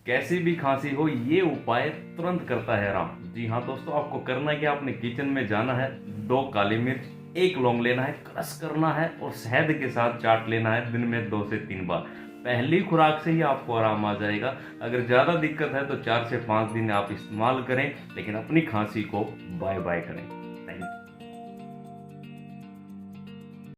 कैसी भी खांसी हो ये उपाय तुरंत करता है आराम। जी हाँ दोस्तों, आपको करना है कि आपने किचन में जाना है, 2 काली मिर्च, 1 लौंग लेना है, क्रश करना है और शहद के साथ चाट लेना है दिन में 2 से 3 बार। पहली खुराक से ही आपको आराम आ जाएगा। अगर ज़्यादा दिक्कत है तो 4 से 5 दिन आप इस्तेमाल करें, लेकिन अपनी खांसी को बाय बाय करें।